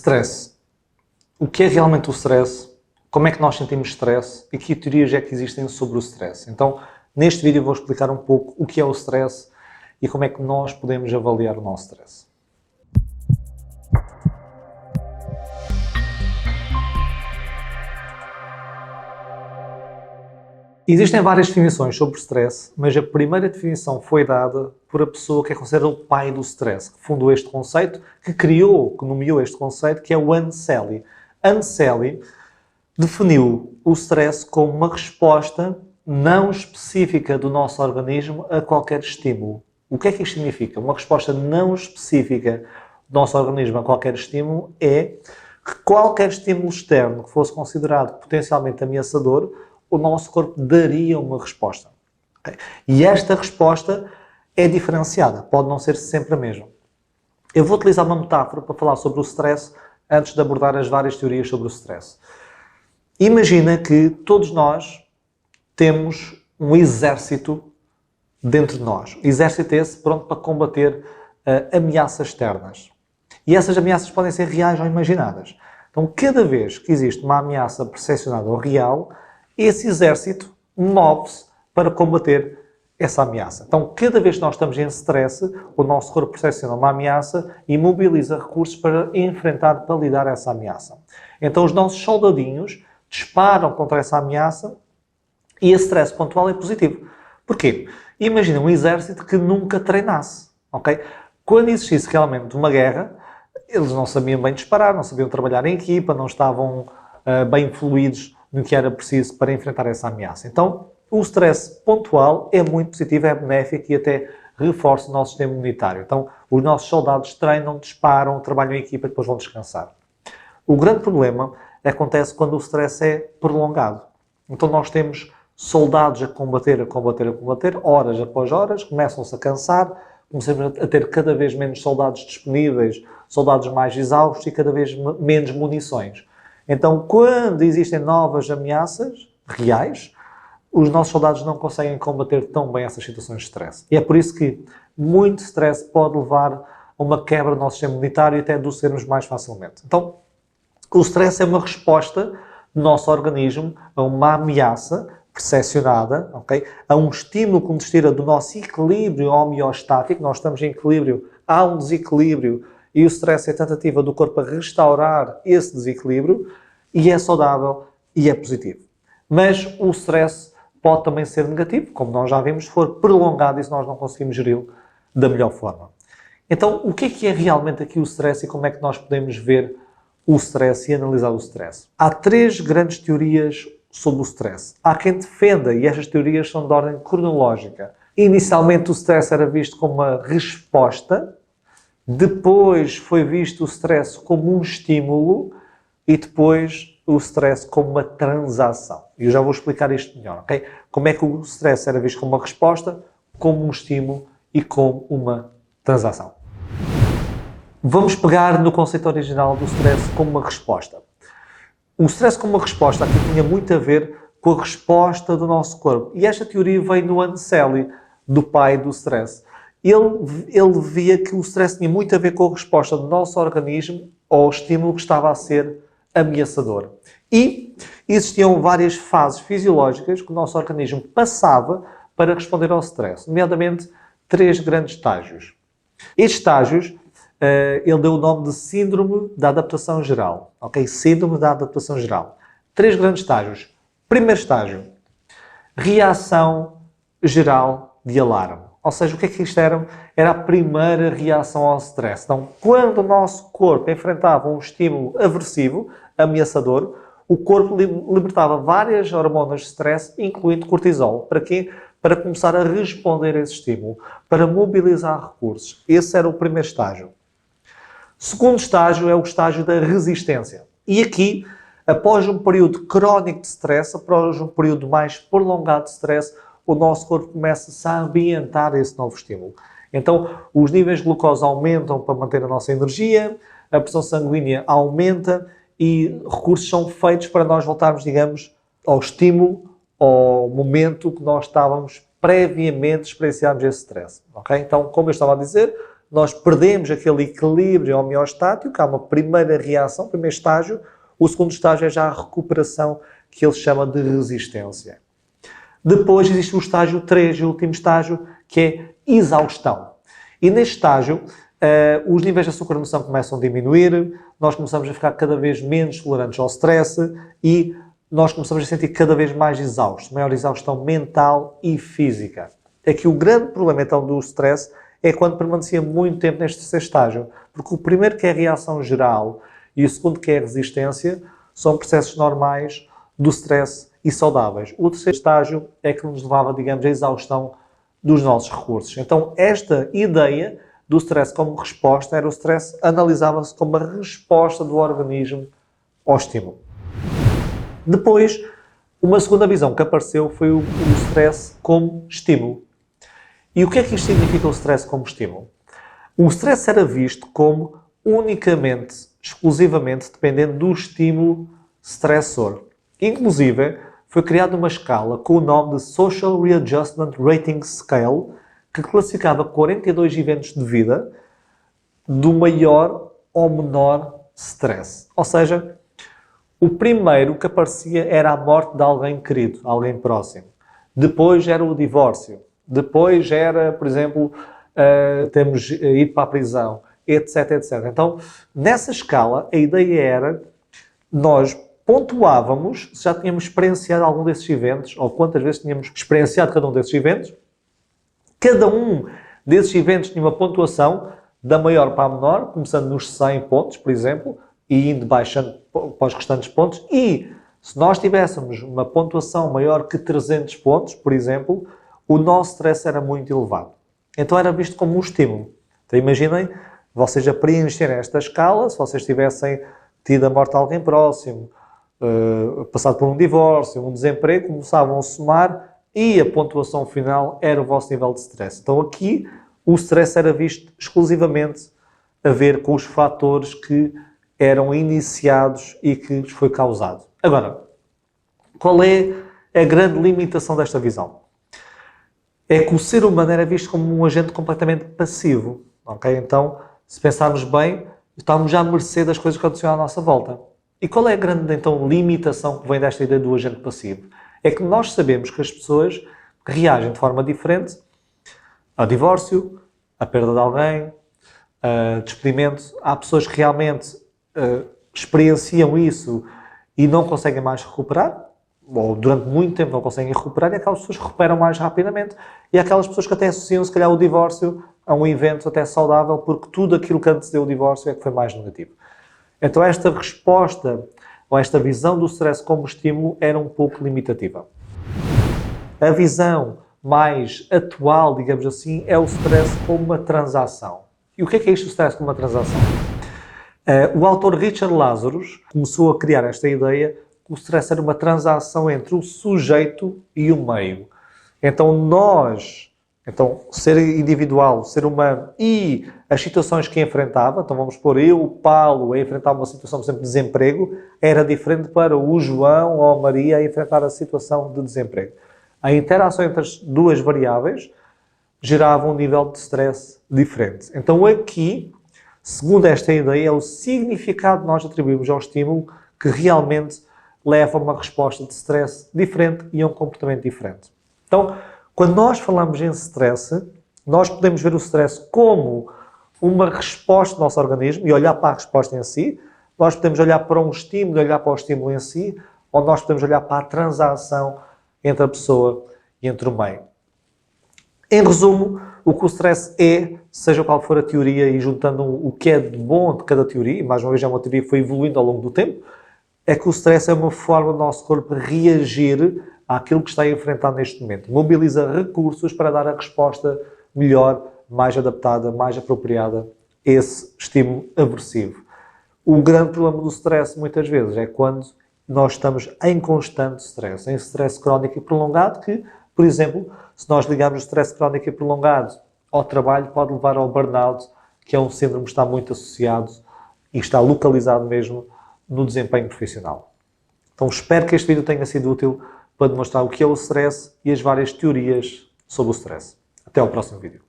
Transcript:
Stress. O que é realmente o stress? Como é que nós sentimos stress? E que teorias é que existem sobre o stress? Então, neste vídeo vou explicar um pouco o que é o stress e como é que nós podemos avaliar o nosso stress. Existem várias definições sobre o stress, mas a primeira definição foi dada por a pessoa que é considerada o pai do stress, que fundou este conceito, que nomeou este conceito, que é o Anselli. Anselli definiu o stress como uma resposta não específica do nosso organismo a qualquer estímulo. O que é que isto significa? Uma resposta não específica do nosso organismo a qualquer estímulo é que qualquer estímulo externo que fosse considerado potencialmente ameaçador, o nosso corpo daria uma resposta. Okay? E esta resposta é diferenciada, pode não ser sempre a mesma. Eu vou utilizar uma metáfora para falar sobre o stress antes de abordar as várias teorias sobre o stress. Imagina que todos nós temos um exército dentro de nós. Exército esse pronto para combater ameaças externas. E essas ameaças podem ser reais ou imaginadas. Então, cada vez que existe uma ameaça percepcionada ou real, esse exército move-se para combater essa ameaça. Então, cada vez que nós estamos em stress, o nosso corpo percepciona uma ameaça e mobiliza recursos para enfrentar, para lidar a essa ameaça. Então, os nossos soldadinhos disparam contra essa ameaça e esse stress pontual é positivo. Porquê? Imagina um exército que nunca treinasse. Okay? Quando existisse realmente uma guerra, eles não sabiam bem disparar, não sabiam trabalhar em equipa, não estavam bem fluidos no que era preciso para enfrentar essa ameaça. Então, o stress pontual é muito positivo, é benéfico e até reforça o nosso sistema imunitário. Então, os nossos soldados treinam, disparam, trabalham em equipa e depois vão descansar. O grande problema acontece quando o stress é prolongado. Então, nós temos soldados a combater, horas após horas, começam-se a cansar, começamos a ter cada vez menos soldados disponíveis, soldados mais exaustos e cada vez menos munições. Então, quando existem novas ameaças reais, os nossos soldados não conseguem combater tão bem essas situações de stress. E é por isso que muito stress pode levar a uma quebra do nosso sistema imunitário e até adoecermos mais facilmente. Então, o stress é uma resposta do nosso organismo a uma ameaça percepcionada, okay? A um estímulo que nos tira do nosso equilíbrio homeostático. Nós estamos em equilíbrio, há um desequilíbrio e o stress é a tentativa do corpo a restaurar esse desequilíbrio e é saudável e é positivo. Mas o stress pode também ser negativo, como nós já vimos, se for prolongado e se nós não conseguimos geri-lo da melhor forma. Então, o que é realmente aqui o stress e como é que nós podemos ver o stress e analisar o stress? Há três grandes teorias sobre o stress. Há quem defenda, e estas teorias são de ordem cronológica. Inicialmente o stress era visto como uma resposta, depois foi visto o stress como um estímulo e depois o stress como uma transação. E eu já vou explicar isto melhor, ok? Como é que o stress era visto como uma resposta, como um estímulo e como uma transação. Vamos pegar no conceito original do stress como uma resposta. O stress como uma resposta aqui tinha muito a ver com a resposta do nosso corpo. E esta teoria veio do Anselli, do pai do stress. Ele via que o stress tinha muito a ver com a resposta do nosso organismo ao estímulo que estava a ser ameaçador. E existiam várias fases fisiológicas que o nosso organismo passava para responder ao stress, nomeadamente três grandes estágios. Estes estágios, ele deu o nome de Síndrome da Adaptação Geral. Ok? Síndrome da Adaptação Geral. Três grandes estágios. Primeiro estágio, reação geral de alarme. Ou seja, o que é que isto era? Era a primeira reação ao stress. Então, quando o nosso corpo enfrentava um estímulo aversivo, ameaçador, o corpo libertava várias hormonas de stress, incluindo cortisol. Para quê? Para começar a responder a esse estímulo, para mobilizar recursos. Esse era o primeiro estágio. O segundo estágio é o estágio da resistência. E aqui, após um período crónico de stress, após um período mais prolongado de stress, o nosso corpo começa-se a ambientar esse novo estímulo. Então, os níveis de glucose aumentam para manter a nossa energia, a pressão sanguínea aumenta e recursos são feitos para nós voltarmos, digamos, ao estímulo, ao momento que nós estávamos previamente experienciarmos esse stress. Okay? Então, como eu estava a dizer, nós perdemos aquele equilíbrio homeostático, há uma primeira reação, primeiro estágio. O segundo estágio é já a recuperação, que ele chama de resistência. Depois existe o estágio 3, o último estágio, que é exaustão. E neste estágio, os níveis de açúcar no sangue começam a diminuir, nós começamos a ficar cada vez menos tolerantes ao stress e nós começamos a sentir cada vez mais exaustos, maior exaustão mental e física. Aqui o grande problema então do stress é quando permanecia muito tempo neste terceiro estágio, porque o primeiro, que é a reação geral, e o segundo, que é a resistência, são processos normais do stress e saudáveis. O terceiro estágio é que nos levava, digamos, à exaustão dos nossos recursos. Então, esta ideia do stress como resposta era o stress analisava-se como a resposta do organismo ao estímulo. Depois, uma segunda visão que apareceu foi o stress como estímulo. E o que é que isto significa, o stress como estímulo? O stress era visto como unicamente, exclusivamente, dependendo do estímulo stressor. Inclusive, foi criada uma escala com o nome de Social Readjustment Rating Scale, que classificava 42 eventos de vida do maior ao menor stress. Ou seja, o primeiro que aparecia era a morte de alguém querido, alguém próximo. Depois era o divórcio. Depois era, por exemplo, temos ir para a prisão, etc, etc. Então, nessa escala, a ideia era, nós pontuávamos se já tínhamos experienciado algum desses eventos, ou quantas vezes tínhamos experienciado cada um desses eventos. Cada um desses eventos tinha uma pontuação da maior para a menor, começando nos 100 pontos, por exemplo, e indo baixando para os restantes pontos. E se nós tivéssemos uma pontuação maior que 300 pontos, por exemplo, o nosso stress era muito elevado. Então era visto como um estímulo. Então imaginem, vocês a preencherem esta escala, se vocês tivessem tido a morte de alguém próximo, passado por um divórcio, um desemprego, começavam a somar e a pontuação final era o vosso nível de stress. Então aqui o stress era visto exclusivamente a ver com os fatores que eram iniciados e que lhes foi causado. Agora, qual é a grande limitação desta visão? É que o ser humano era visto como um agente completamente passivo. Okay? Então, se pensarmos bem, estamos já à mercê das coisas que aconteciam à nossa volta. E qual é a grande, então, limitação que vem desta ideia do agente passivo? É que nós sabemos que as pessoas reagem de forma diferente ao divórcio, à perda de alguém, a despedimento. Há pessoas que realmente experienciam isso e não conseguem mais recuperar, ou durante muito tempo não conseguem recuperar, e aquelas pessoas que recuperam mais rapidamente. E há aquelas pessoas que até associam, se calhar, o divórcio a um evento até saudável, porque tudo aquilo que antecedeu o divórcio é que foi mais negativo. Então esta resposta, ou esta visão do stress como estímulo, era um pouco limitativa. A visão mais atual, digamos assim, é o stress como uma transação. E o que é isto, o stress como uma transação? O autor Richard Lazarus começou a criar esta ideia que o stress era uma transação entre o sujeito e o meio. Então ser individual, o ser humano e as situações que enfrentava, então vamos pôr eu, o Paulo, a enfrentar uma situação, por exemplo, de desemprego, era diferente para o João ou a Maria a enfrentar a situação de desemprego. A interação entre as duas variáveis gerava um nível de stress diferente. Então aqui, segundo esta ideia, é o significado que nós atribuímos ao estímulo que realmente leva a uma resposta de stress diferente e a um comportamento diferente. Então, quando nós falamos em stress, nós podemos ver o stress como uma resposta do nosso organismo e olhar para a resposta em si. Nós podemos olhar para um estímulo e olhar para o estímulo em si, ou nós podemos olhar para a transação entre a pessoa e entre o meio. Em resumo, o que o stress é, seja qual for a teoria, e juntando o que é de bom de cada teoria, e mais uma vez é uma teoria que foi evoluindo ao longo do tempo, é que o stress é uma forma do nosso corpo reagir àquilo que está a enfrentar neste momento. Mobiliza recursos para dar a resposta melhor, mais adaptada, mais apropriada a esse estímulo aversivo. O grande problema do stress, muitas vezes, é quando nós estamos em constante stress, em stress crónico e prolongado, que, por exemplo, se nós ligarmos o stress crónico e prolongado ao trabalho, pode levar ao burnout, que é um síndrome que está muito associado e está localizado mesmo no desempenho profissional. Então espero que este vídeo tenha sido útil para demonstrar o que é o stress e as várias teorias sobre o stress. Até ao próximo vídeo.